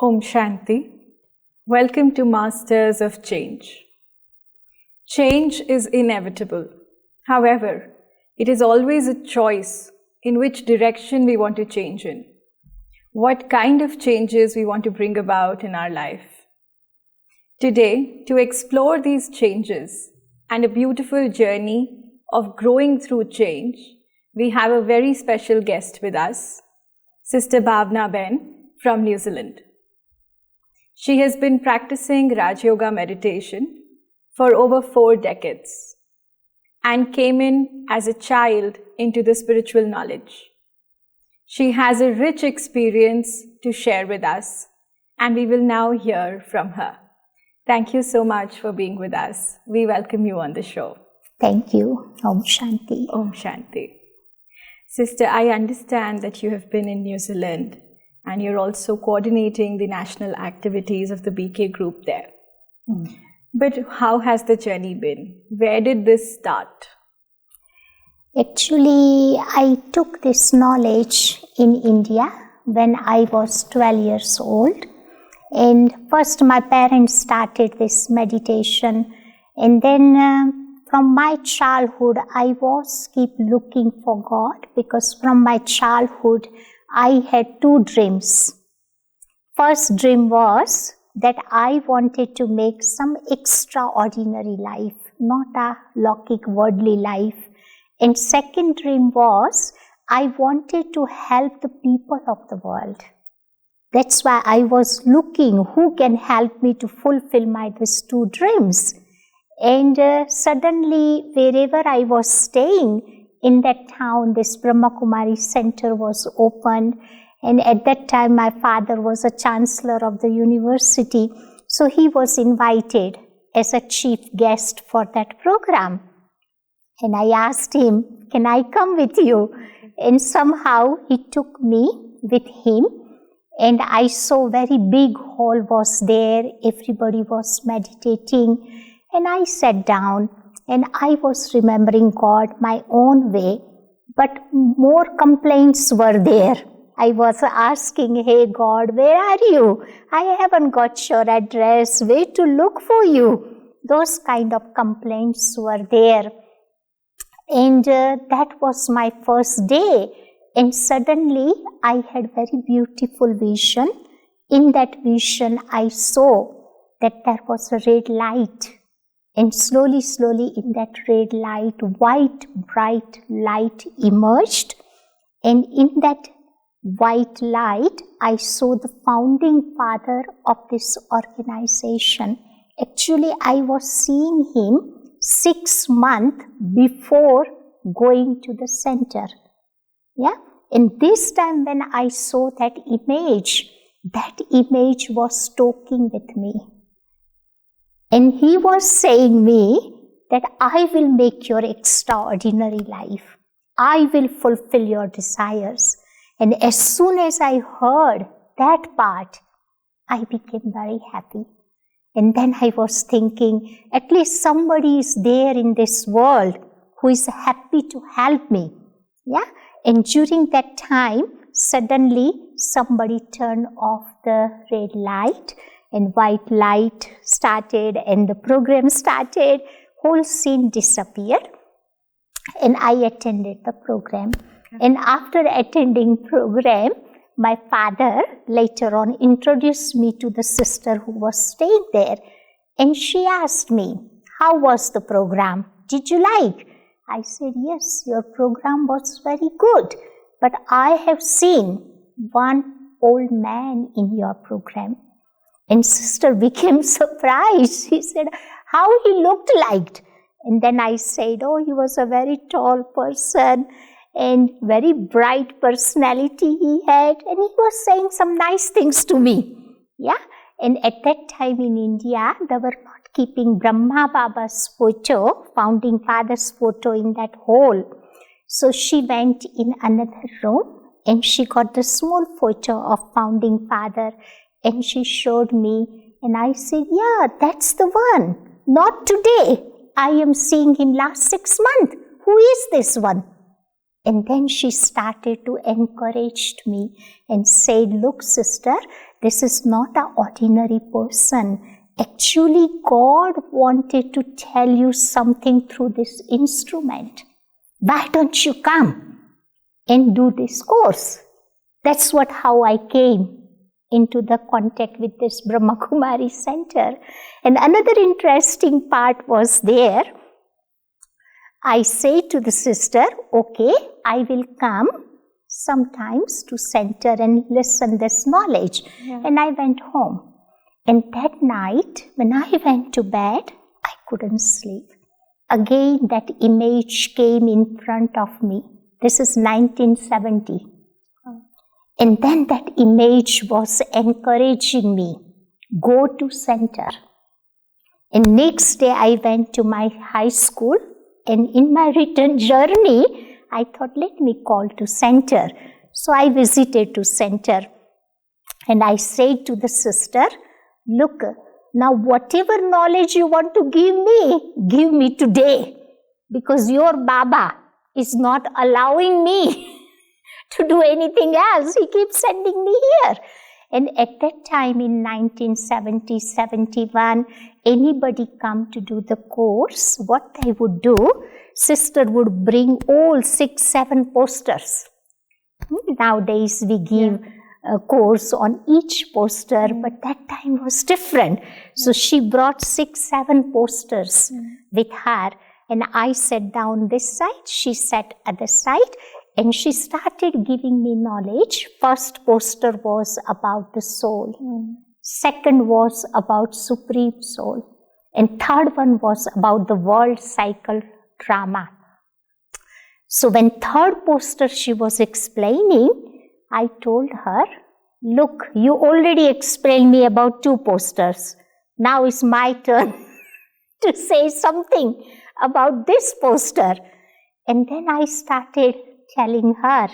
Om Shanti. Welcome to Masters of Change. Change is inevitable. However, it is always a choice in which direction we want to change in. What kind of changes we want to bring about in our life. Today, to explore these changes and a beautiful journey of growing through change, we have a very special guest with us, Sister Bhawana Ben from New Zealand. She has been practicing Raj Yoga meditation for over 4 decades and came in as a child into the spiritual knowledge. She has a rich experience to share with us, and we will now hear from her. Thank you so much for being with us. We welcome you on the show. Thank you. Om Shanti. Om Shanti. Sister, I understand that you have been in New Zealand and you're also coordinating the national activities of the BK group there. But how has the journey been? Where did this start? Actually, I took this knowledge in India when I was 12 years old. And first my parents started this meditation. And then from my childhood, I was keep looking for God, because from my childhood, I had 2 dreams. First dream was that I wanted to make some extraordinary life, not a lockic worldly life. And second dream was I wanted to help the people of the world. That's why I was looking who can help me to fulfill my these 2 dreams. And suddenly, wherever I was staying in that town, this Brahma Kumaris center was opened. And at that time, my father was a chancellor of the university. So he was invited as a chief guest for that program. And I asked him, can I come with you? And somehow he took me with him. And I saw very big hall was there. Everybody was meditating. And I sat down and I was remembering God my own way. But more complaints were there. I was asking, hey God, where are you? I haven't got your address. Where to look for you? Those kind of complaints were there. And that was my first day. And suddenly I had very beautiful vision. In that vision, I saw that there was a red light. And slowly, slowly in that red light, white, bright light emerged. And in that white light, I saw the founding father of this organization. Actually, I was seeing him 6 months before going to the center. Yeah. And this time when I saw that image was talking with me. And he was saying me that I will make your extraordinary life. I will fulfill your desires. And as soon as I heard that part, I became very happy. And then I was thinking, at least somebody is there in this world who is happy to help me. Yeah. And during that time, suddenly somebody turned off the red light and white light started and the program started. Whole scene disappeared. And I attended the program. And after attending program, my father later on introduced me to the sister who was staying there. And she asked me, how was the program? Did you like? I said, yes, your program was very good. But I have seen one old man in your program. And sister became surprised. She said, how he looked like? And then I said, oh, he was a very tall person. And very bright personality he had, and he was saying some nice things to me. Yeah, and at that time in India, they were not keeping Brahma Baba's photo, founding father's photo in that hall. So she went in another room and she got the small photo of founding father and she showed me, and I said, yeah, that's the one. Not today. I am seeing him last 6 months. Who is this one? And then she started to encourage me and said, look sister, this is not an ordinary person. Actually, God wanted to tell you something through this instrument. Why don't you come and do this course? That's how I came into the contact with this Brahma Kumaris center. And another interesting part was there. I say to the sister, okay, I will come sometimes to center and listen this knowledge. Yeah. And I went home. And that night, when I went to bed, I couldn't sleep. Again, that image came in front of me. This is 1970. And then that image was encouraging me, go to center. And next day I went to my high school, and in my return journey, I thought, let me call to center. So I visited to center, and I said to the sister, look, now whatever knowledge you want to give me today, because your Baba is not allowing me to do anything else. He keeps sending me here. And at that time in 1970, 71, anybody come to do the course, what they would do, sister would bring all 6-7 posters. Nowadays we give a course on each poster, but that time was different. So she brought 6-7 posters with her, and I sat down this side, she sat other side, and she started giving me knowledge. First poster was about the soul. Second was about Supreme Soul. And third one was about the world cycle drama. So when third poster she was explaining, I told her, look, you already explained me about 2 posters. Now it's my turn to say something about this poster. And then I started telling her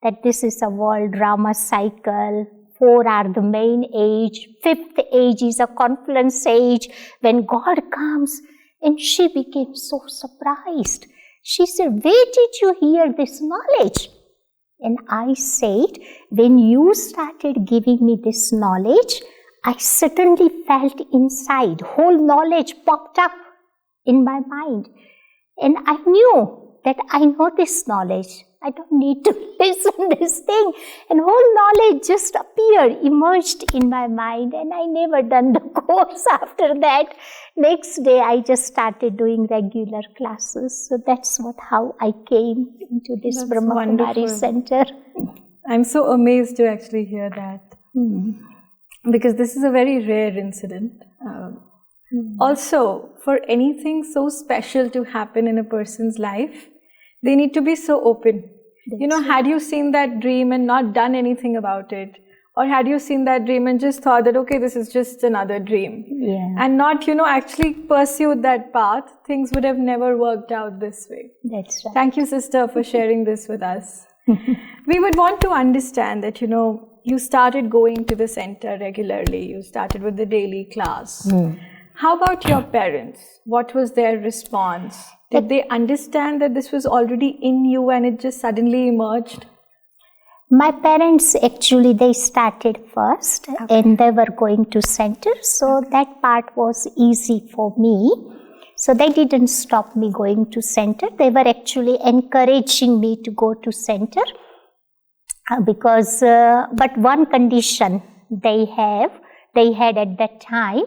that this is a world drama cycle. 4 are the main age. 5th age is a confluence age when God comes. And she became so surprised. She said, where did you hear this knowledge? And I said, when you started giving me this knowledge, I suddenly felt inside, whole knowledge popped up in my mind. And I knew that I know this knowledge. I don't need to listen this thing. And whole knowledge just appeared, emerged in my mind, and I never done the course after that. Next day, I just started doing regular classes. So that's how I came into this Brahma Kumaris center. I'm so amazed to actually hear that. Because this is a very rare incident. Also, for anything so special to happen in a person's life, they need to be so open. Had you seen that dream and not done anything about it, or had you seen that dream and just thought that, okay, this is just another dream, and not, actually pursued that path, things would have never worked out this way. That's right. Thank you, sister, for sharing this with us. We would want to understand that, you started going to the center regularly. You started with the daily class. How about your parents? What was their response? Did they understand that this was already in you and it just suddenly emerged? My parents actually, they started first and they were going to center. So that part was easy for me. So they didn't stop me going to center. They were actually encouraging me to go to center because, but one condition they had at that time,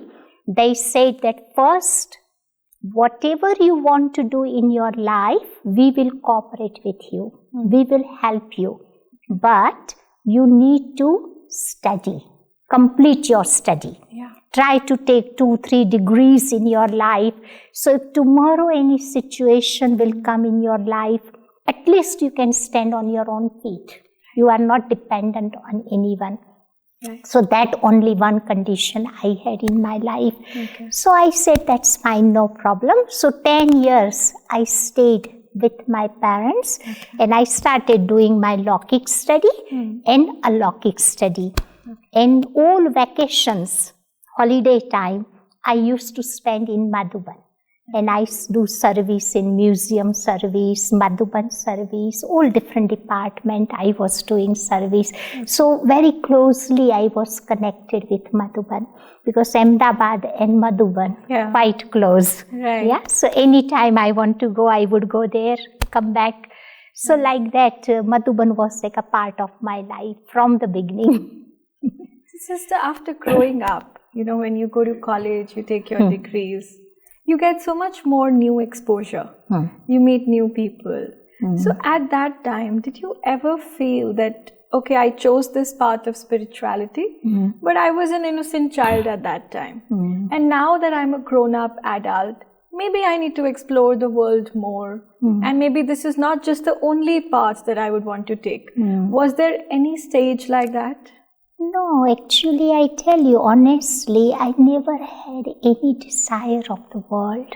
they said that first, whatever you want to do in your life, we will cooperate with you. We will help you. But you need to study. Complete your study. Try to take 2-3 degrees in your life. So if tomorrow any situation will come in your life, at least you can stand on your own feet. You are not dependent on anyone. So that only one condition I had in my life. So I said, that's fine, no problem. So 10 years I stayed with my parents and I started doing my Lokik study and Alokik study. And all vacations, holiday time, I used to spend in Madhuban. And I do service in museum service, Madhuban service, all different departments I was doing service. So very closely I was connected with Madhuban because Ahmedabad and Madhuban quite close. Right. Yeah. So anytime I want to go, I would go there, come back. So like that, Madhuban was like a part of my life from the beginning. Sister, after growing up, when you go to college, you take your degrees, you get so much more new exposure. You meet new people. So at that time, did you ever feel that, okay, I chose this path of spirituality, but I was an innocent child at that time. And now that I'm a grown-up adult, maybe I need to explore the world more. And maybe this is not just the only path that I would want to take. Was there any stage like that? No, actually, I tell you honestly, I never had any desire of the world.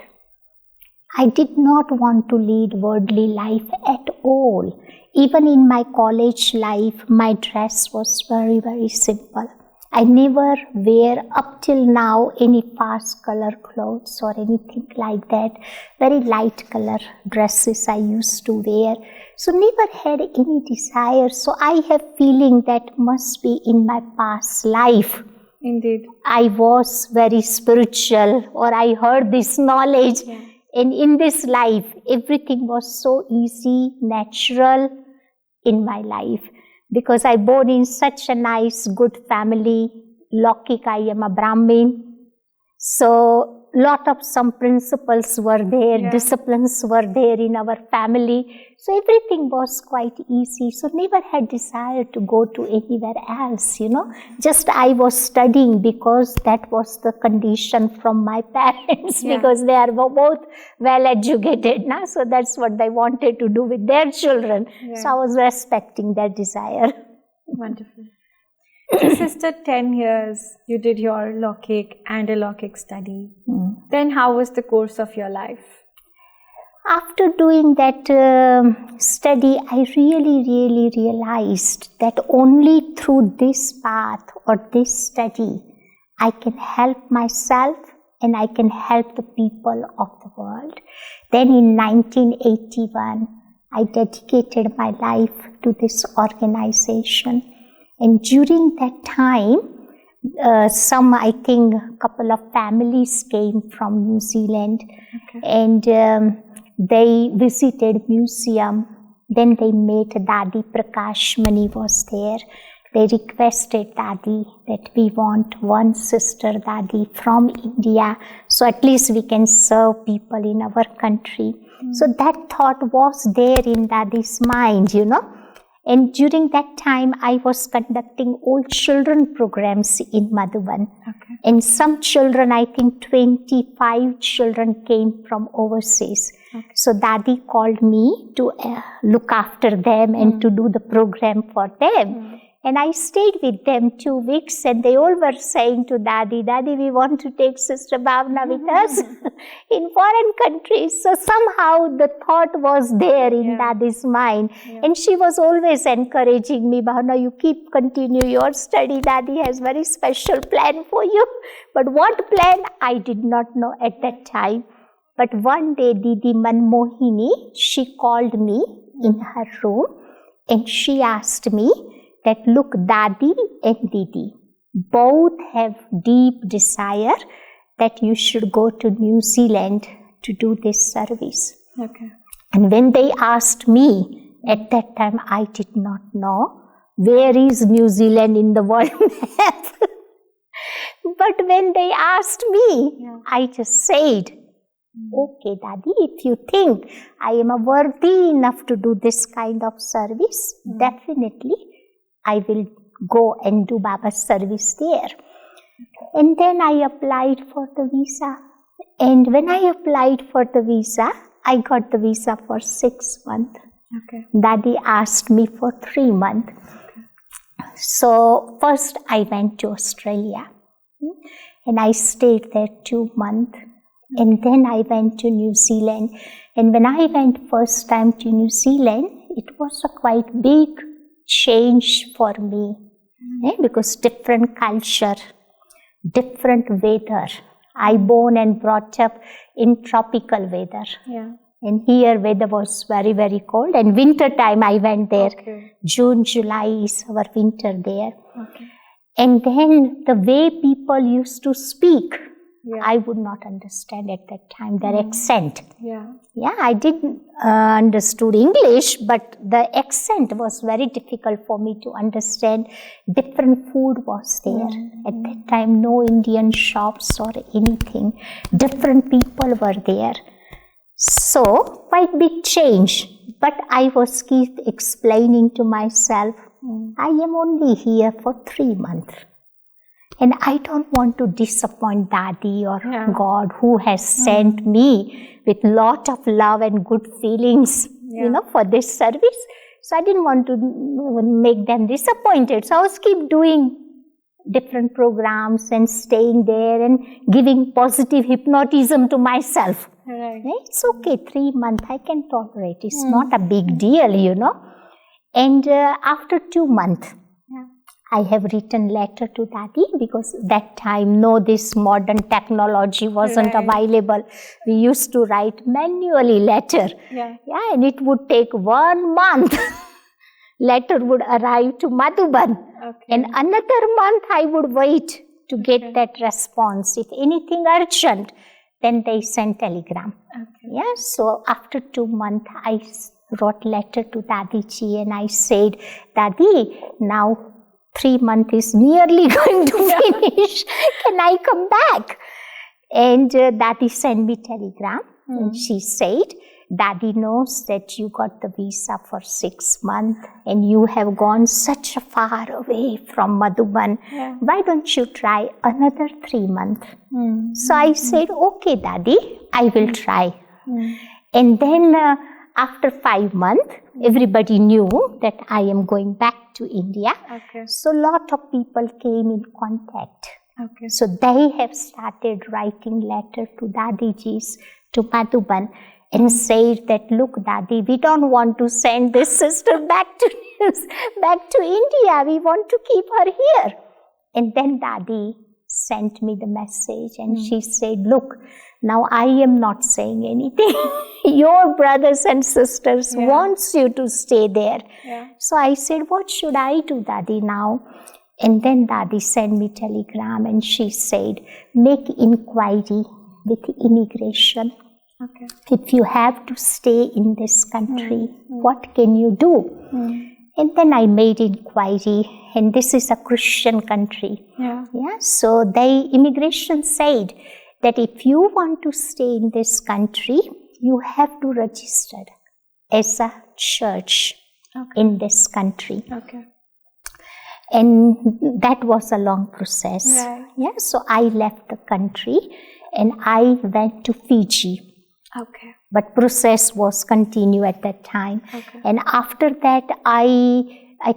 I did not want to lead worldly life at all. Even in my college life, my dress was very, very simple. I never wear up till now any fast color clothes or anything like that. Very light color dresses I used to wear. So never had any desire. So I have feeling that must be in my past life. Indeed. I was very spiritual or I heard this knowledge. And in this life, everything was so easy, natural in my life. Because I born in such a nice, good family. Lokik, I am a Brahmin. So lot of some principles were there, disciplines were there in our family. So everything was quite easy. So never had desire to go to anywhere else, Just I was studying because that was the condition from my parents because they are both well educated. So that's what they wanted to do with their children. So I was respecting their desire. Wonderful. So sister, 10 years you did your Lokik and a Lokik study. Then how was the course of your life? After doing that study, I really realized that only through this path or this study, I can help myself and I can help the people of the world. Then in 1981, I dedicated my life to this organization. And during that time, I think a couple of families came from New Zealand and they visited museum. Then they met Dadi Prakashmani was there. They requested Dadi that we want one sister Dadi from India, so at least we can serve people in our country. So that thought was there in Dadi's mind, And during that time, I was conducting all children programs in Madhuban. And some children, I think 25 children came from overseas. So Dadi called me to look after them and to do the program for them. And I stayed with them 2 weeks and they all were saying to Dadi, Dadi, we want to take Sister Bhawana with us in foreign countries. So somehow the thought was there in Dadi's mind. And she was always encouraging me, Bhawana, you continue your study. Dadi has very special plan for you. But what plan, I did not know at that time. But one day, Didi Manmohini, she called me in her room and she asked me that, look, Dadi and Didi both have deep desire that you should go to New Zealand to do this service. And when they asked me, at that time I did not know where is New Zealand in the world map. But when they asked me, I just said, okay, Dadi, if you think I am worthy enough to do this kind of service, definitely I will go and do Baba's service there. And then I applied for the visa. And when I applied for the visa, I got the visa for 6 months. Dadi asked me for 3 months. So first I went to Australia. And I stayed there 2 months. And then I went to New Zealand. And when I went first time to New Zealand, it was a quite big change for me. Because different culture, different weather. I born and brought up in tropical weather. Yeah. And here weather was very, very cold. And winter time I went there. Okay. June, July is our winter there. Okay. And then the way people used to speak, Yeah. I would not understand at that time their accent. Yeah. Yeah, I didn't understood English, but the accent was very difficult for me to understand. Different food was there. At that time, no Indian shops or anything. Different people were there. So, quite big change. But I was keep explaining to myself, I am only here for 3 months. And I don't want to disappoint Daddy or God who has sent me with lot of love and good feelings, for this service. So I didn't want to make them disappointed. So I was keep doing different programs and staying there and giving positive hypnotism to myself. Right. It's okay, 3 months I can tolerate. It's not a big deal, And after 2 months, I have written letter to Daddy because that time this modern technology wasn't available. We used to write manually letter. Yeah, and it would take 1 month. Letter would arrive to Madhuban. Okay. And another month I would wait to get that response. If anything urgent, then they send telegram. Okay. Yeah, so after 2 months I wrote letter to Daddy Ji and I said, Daddy, now 3 months is nearly going to finish. Can I come back? And Daddy sent me telegram. And she said, Daddy knows that you got the visa for 6 months and you have gone such far away from Madhuban. Yeah. Why don't you try another 3 months? So I said, okay, Daddy, I will try. And then after 5 months, everybody knew that I am going back to India. Okay. So lot of people came in contact. Okay. So they have started writing letter to Daddy Ji's to Madhuban and said that, look, Daddy, we don't want to send this sister back to India. We want to keep her here. And then Daddy sent me the message and she said, look, now I am not saying anything. Your brothers and sisters wants you to stay there. Yeah. So I said, what should I do, Daddy, now? And then Daddy sent me telegram and she said, make inquiry with immigration. Okay. If you have to stay in this country, what can you do? And then I made inquiry, and this is a Christian country. Yeah. So immigration said that if you want to stay in this country, you have to register as a church in this country. Okay. And that was a long process. Right. Yeah. So I left the country and I went to Fiji. Okay. But process was continued at that time. Okay. And after that, I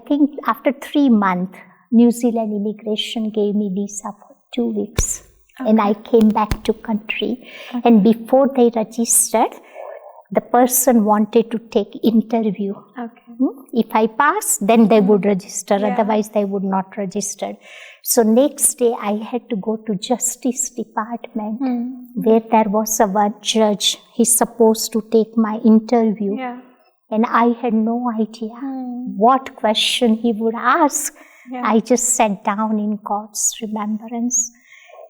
think after 3 months, New Zealand immigration gave me visa for 2 weeks. Okay. And I came back to country. Okay. And before they registered, the person wanted to take interview. Okay. If I pass, then they would register. Yeah. Otherwise, they would not register. So next day, I had to go to Justice Department, where there was one judge. He's supposed to take my interview. Yeah. And I had no idea what question he would ask. Yeah. I just sat down in God's remembrance.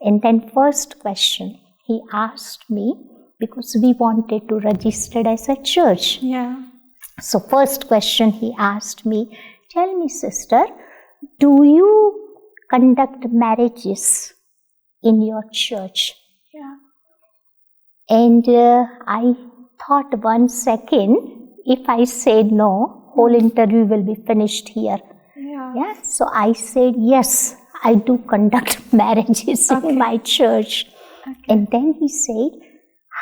And then first question he asked me, because we wanted to register as a church. Yeah. So first question he asked me, tell me, sister, do you conduct marriages in your church? Yeah. And I thought 1 second, if I said no, whole interview will be finished here. Yeah. So I said, yes, I do conduct marriages in my church. Okay. And then he said,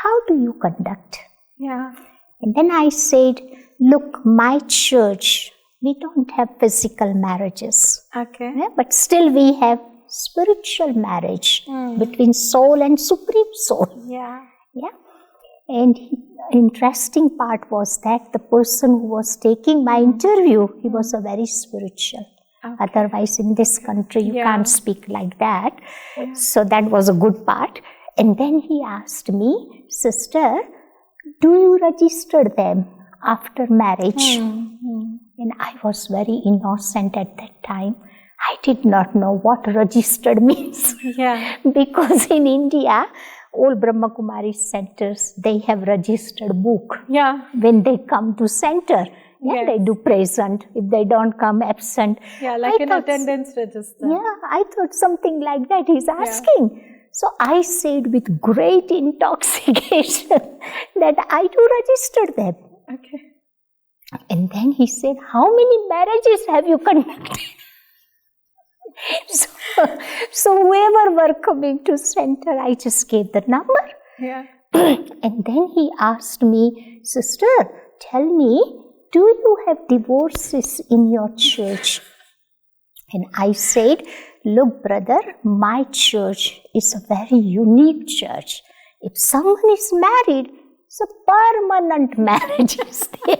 how do you conduct? Yeah. And then I said, look, my church, we don't have physical marriages. Okay. Yeah, but still we have spiritual marriage between soul and supreme soul. Yeah. Yeah. And interesting part was that the person who was taking my interview, he was a very spiritual. Okay. Otherwise in this country you can't speak like that. Yeah. So that was a good part. And then he asked me, sister, do you register them after marriage? And I was very innocent at that time. I did not know what registered means. Yeah. Because in India, all Brahma Kumaris centers, they have registered book. Yeah. When they come to center, Yes. they do present. If they don't come, absent. Yeah, like an attendance register. Yeah, I thought something like that he's asking. So I said with great intoxication that I do register them. Okay. And then he said, how many marriages have you conducted? So whoever were coming to center, I just gave the number. Yeah. And then he asked me, sister, tell me, do you have divorces in your church? And I said, look, brother, my church is a very unique church. If someone is married, it's a permanent marriage is there.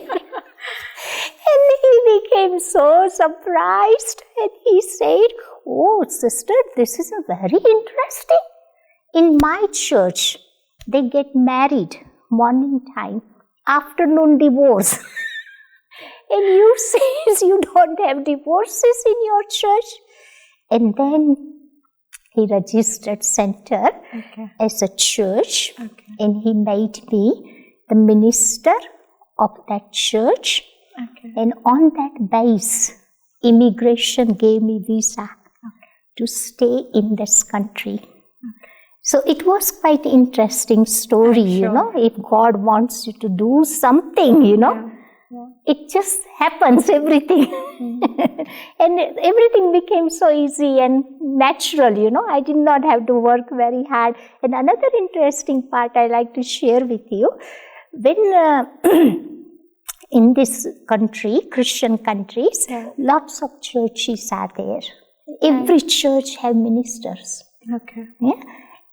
And he became so surprised and he said, oh, sister, this is a very interesting. In my church, they get married morning time, afternoon divorce. And you say you don't have divorces in your church? And then he registered center as a church, and he made me the minister of that church. And on that base, immigration gave me visa to stay in this country. So it was quite interesting story, you know, if God wants you to do something, you know, it just happens, everything. And everything became so easy and natural, you know, I did not have to work very hard. And another interesting part I like to share with you, when in this country, Christian countries, lots of churches are there. Every church have ministers.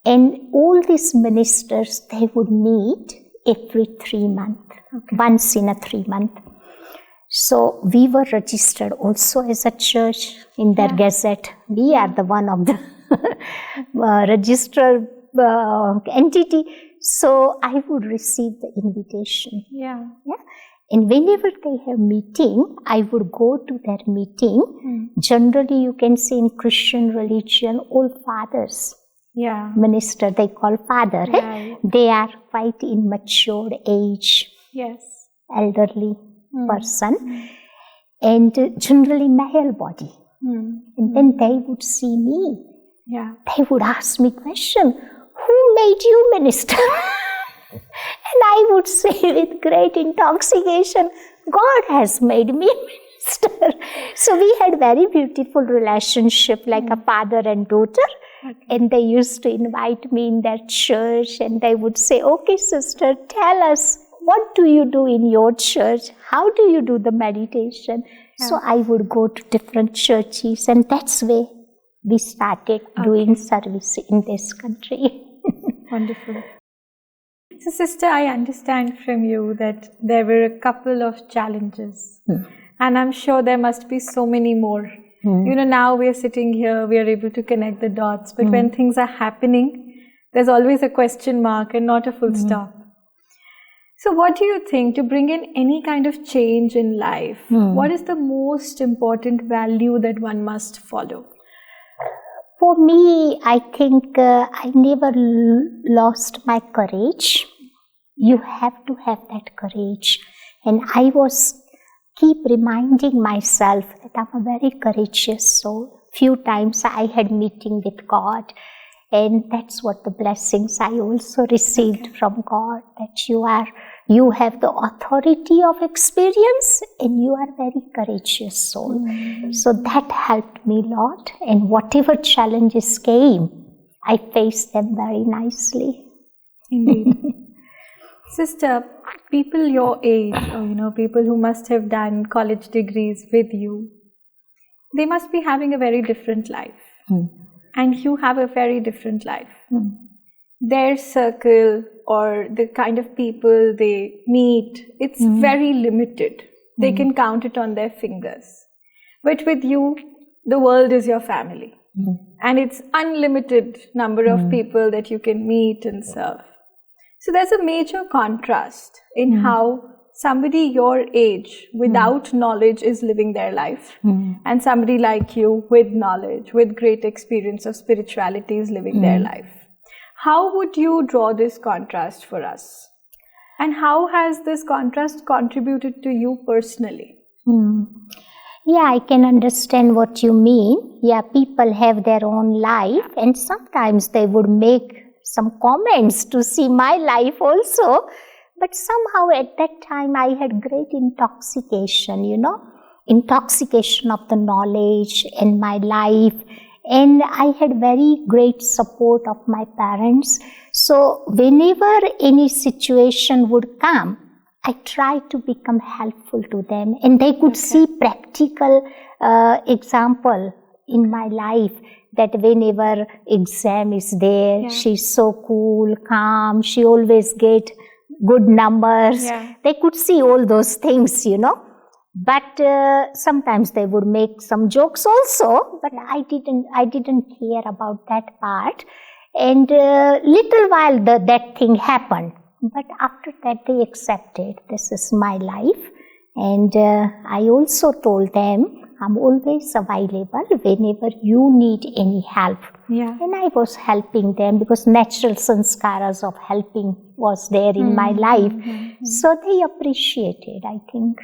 And all these ministers, they would meet every 3 months, once in a 3 month. So we were registered also as a church in their gazette. We are the one of the registered entity. So I would receive the invitation. And whenever they have meeting, I would go to their meeting. Generally, you can see in Christian religion, all fathers, minister, they call father. They are quite in mature age, elderly person, and generally male body. And then they would see me. They would ask me question, who made you minister? And I would say with great intoxication, God has made me minister. So we had very beautiful relationship like a father and daughter. And they used to invite me in their church and they would say, okay, sister, tell us, what do you do in your church? How do you do the meditation? So I would go to different churches and that's where we started doing service in this country. Wonderful. So sister, I understand from you that there were a couple of challenges and I'm sure there must be so many more. You know, now we are sitting here, we are able to connect the dots, but when things are happening, there's always a question mark and not a full stop. So what do you think to bring in any kind of change in life? What is the most important value that one must follow? For me, I think I never lost my courage. You have to have that courage. And I was keep reminding myself that I'm a very courageous soul. Few times I had meeting with God, and that's what the blessings I also received from God, that you have the authority of experience and you are very courageous soul. So that helped me a lot, and whatever challenges came, I faced them very nicely. Indeed. Sister, people your age, or people who must have done college degrees with you, they must be having a very different life. And you have a very different life. Their circle or the kind of people they meet, it's very limited. They can count it on their fingers. But with you, the world is your family. and it's unlimited number of people that you can meet and serve. So there's a major contrast in how somebody your age without knowledge is living their life, and somebody like you with knowledge, with great experience of spirituality is living their life. How would you draw this contrast for us? And how has this contrast contributed to you personally? Yeah, I can understand what you mean. Yeah, people have their own life, and sometimes they would make some comments to see my life also. But somehow at that time I had great intoxication, intoxication of the knowledge in my life. And I had very great support of my parents. So whenever any situation would come, I tried to become helpful to them, and they could see practical example in my life, that whenever exam is there, she's so cool, calm, she always get good numbers. They could see all those things, But sometimes they would make some jokes also, but I didn't care about that part. And little while that thing happened. But after that they accepted, this is my life. And I also told them, I'm always available whenever you need any help. And I was helping them because natural sanskaras of helping was there in my life. So they appreciated, I think.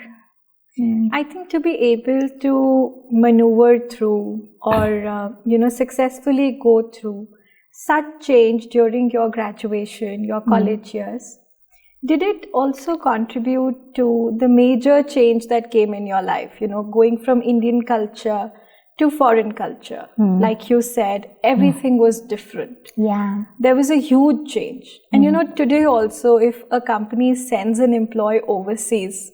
I think to be able to maneuver through or, successfully go through such change during your graduation, your college years, did it also contribute to the major change that came in your life, going from Indian culture to foreign culture? Like you said, everything was different. There was a huge change. And today also, if a company sends an employee overseas,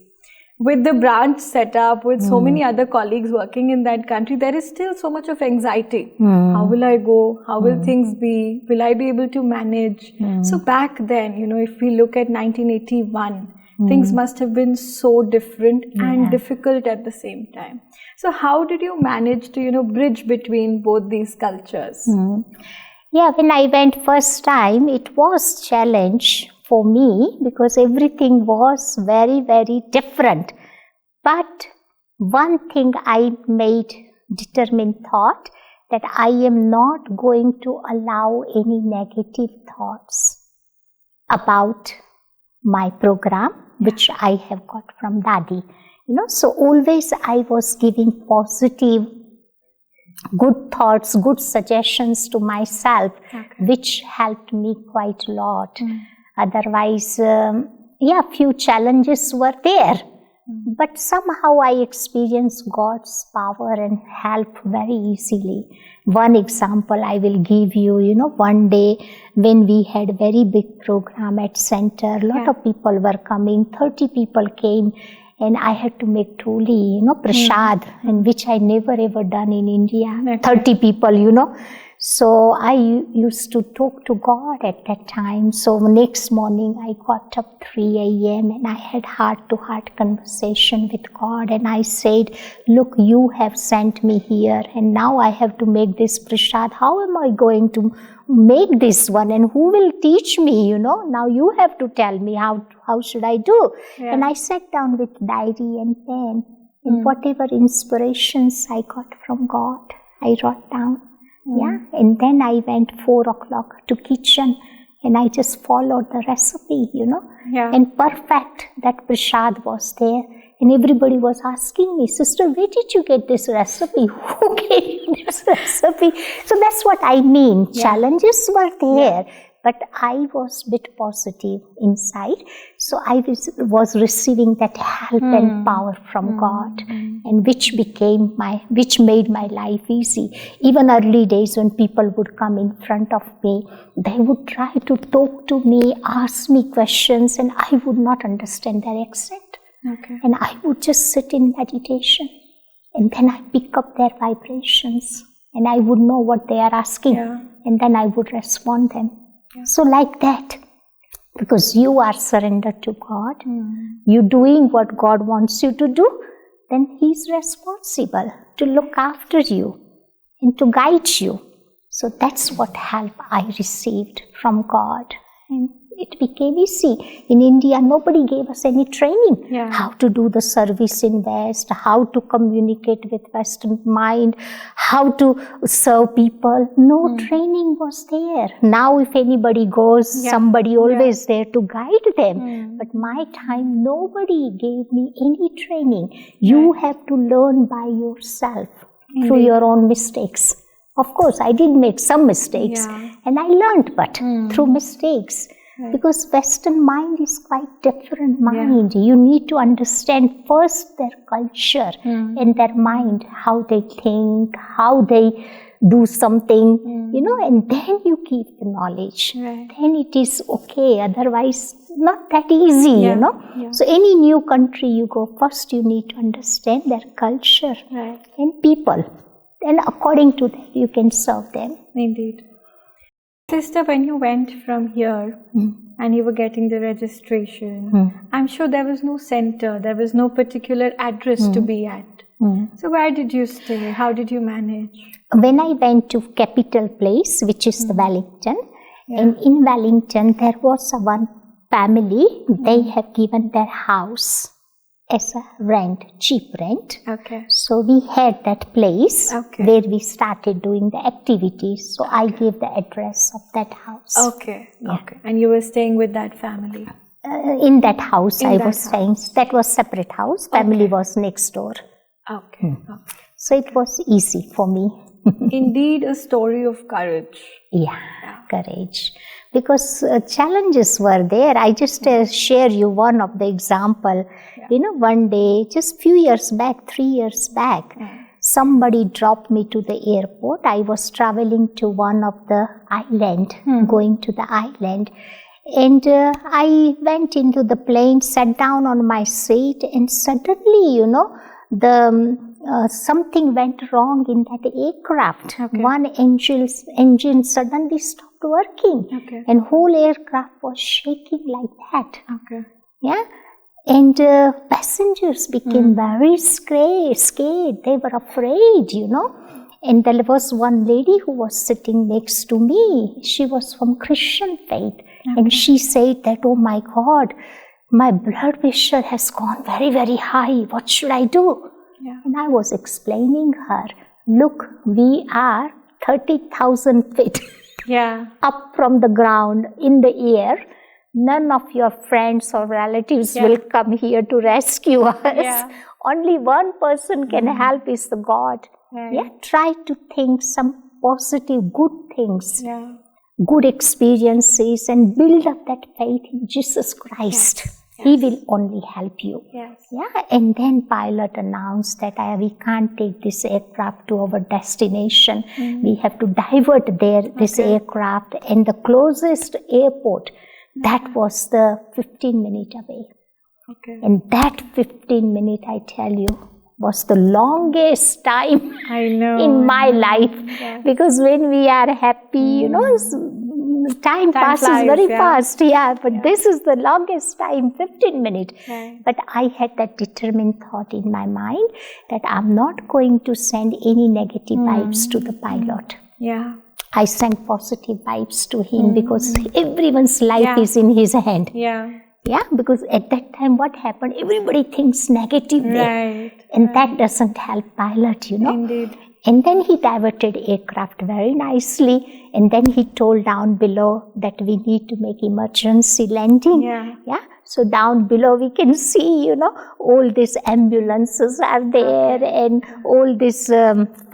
with the branch set up, with so many other colleagues working in that country, there is still so much of anxiety. How will I go? How will things be? Will I be able to manage? So back then, if we look at 1981, things must have been so different and difficult at the same time. So how did you manage to, bridge between both these cultures? Yeah, when I went first time, it was challenge for me because everything was very, very different. But one thing I made determined thought, that I am not going to allow any negative thoughts about my program, which I have got from Daddy. So always I was giving positive, good thoughts, good suggestions to myself, which helped me quite a lot. Otherwise, few challenges were there. But somehow I experienced God's power and help very easily. One example I will give you, one day when we had a very big program at center, a lot of people were coming, 30 people came, and I had to make truly, prasad, and which I never ever done in India, 30 people, So I used to talk to God at that time. So next morning I got up 3 a.m. and I had heart-to-heart conversation with God, and I said, look, you have sent me here and now I have to make this prasad. How am I going to make this one, and who will teach me, Now you have to tell me how should I do. And I sat down with diary and pen, and whatever inspirations I got from God, I wrote down. And then I went 4 o'clock to kitchen and I just followed the recipe, and perfect, that prasad was there. And everybody was asking me, sister, where did you get this recipe? Who gave you this recipe? So that's what I mean. Challenges were there, but I was a bit positive inside. So I was receiving that help and power from God, and which made my life easy. Even early days when people would come in front of me, they would try to talk to me, ask me questions, and I would not understand their accent. And I would just sit in meditation, and then I pick up their vibrations, and I would know what they are asking, and then I would respond them. So like that, because you are surrendered to God, you doing what God wants you to do, then He's responsible to look after you. and to guide you. So that's what help I received from God. And it became easy. In India, nobody gave us any training. How to do the service in West, how to communicate with Western mind, how to serve people. No training was there. Now if anybody goes, somebody always there to guide them. But my time, nobody gave me any training. You have to learn by yourself through your own mistakes. Of course, I did make some mistakes and I learned, but through mistakes. Because Western mind is quite different mind. You need to understand first their culture and their mind, how they think, how they do something, and then you keep the knowledge. Then it is okay. Otherwise, not that easy, So any new country you go, first you need to understand their culture and people. And according to that, you can serve them. Indeed. Sister, when you went from here and you were getting the registration, I'm sure there was no center, there was no particular address to be at. So where did you stay? How did you manage? When I went to capital place, which is the Wellington, and in Wellington there was one family, they have given their house as a rent, cheap rent. So we had that place where we started doing the activities. So I gave the address of that house. And you were staying with that family? In that house I was staying. That was separate house. Family was next door. So it was easy for me. Indeed, a story of courage. Courage. Because challenges were there. I just share you one of the example. One day, just few years back, 3 years back, somebody dropped me to the airport. I was traveling to one of the island, going to the island. And I went into the plane, sat down on my seat, and suddenly, something went wrong in that aircraft. One engine suddenly stopped working, and whole aircraft was shaking like that. And passengers became very scared. They were afraid, And there was one lady who was sitting next to me. She was from Christian faith, and she said that, "Oh my God, my blood pressure has gone very, very high. What should I do?" And I was explaining her, "Look, we are 30,000 feet up from the ground in the air. None of your friends or relatives will come here to rescue us. Only one person can help, is the God. Try to think some positive, good things, good experiences, and build up that faith in Jesus Christ. He will only help you." And then pilot announced that we can't take this aircraft to our destination. We have to divert this aircraft, and the closest airport, that was the 15 minutes away. And that 15 minutes, I tell you, was the longest time in my life. Because when we are happy, time passes very fast. But this is the longest time, 15 minutes. But I had that determined thought in my mind that I'm not going to send any negative vibes to the pilot. I sent positive vibes to him, because everyone's life is in his hand. Because at that time, what happened? Everybody thinks negatively, and that doesn't help pilot, Indeed. And then he diverted aircraft very nicely, and then he told down below that we need to make emergency landing. So down below we can see, all these ambulances are there, and all these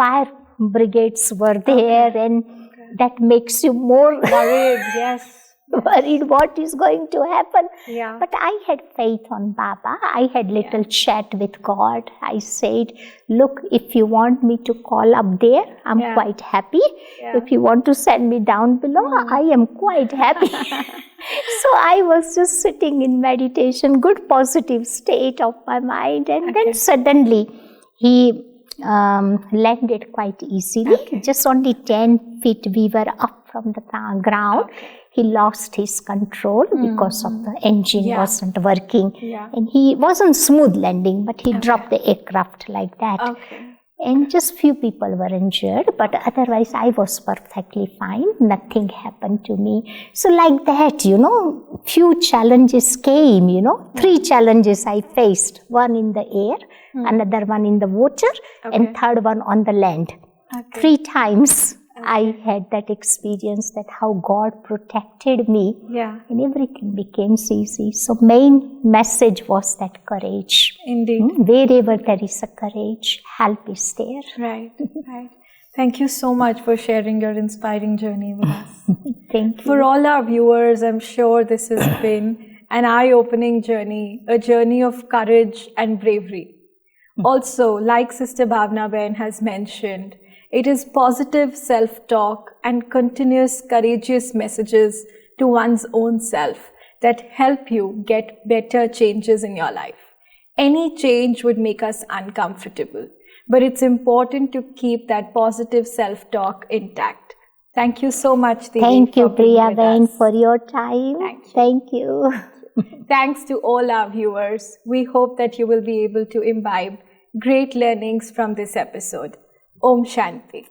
fire brigades were there, and that makes you more worried. Worried what is going to happen. But I had faith on Baba. I had little chat with God. I said, "Look, if you want me to call up there, I'm quite happy. If you want to send me down below, I am quite happy." So I was just sitting in meditation, good positive state of my mind, and then suddenly he landed quite easily. Just only 10 feet we were up from the ground. He lost his control because of the engine wasn't working. And he wasn't smooth landing, but he dropped the aircraft like that. and just few people were injured, but otherwise I was perfectly fine. Nothing happened to me. So like that, few challenges came, 3 challenges I faced. One in the air, another one in the water, and third one on the land. 3 times I had that experience, that how God protected me, and everything became easy. So main message was that courage. Indeed. Wherever there is a courage, help is there. Right. Thank you so much for sharing your inspiring journey with us. Thank you. For all our viewers, I'm sure this has been an eye-opening journey, a journey of courage and bravery. Also, like Sister Bhavana Ben has mentioned, it is positive self-talk and continuous courageous messages to one's own self that help you get better changes in your life. Any change would make us uncomfortable, but it's important to keep that positive self-talk intact. Thank you so much, Devi. Thank you, Priya Ben, for your time. Thank you. Thanks to all our viewers. We hope that you will be able to imbibe great learnings from this episode. Om Shanti.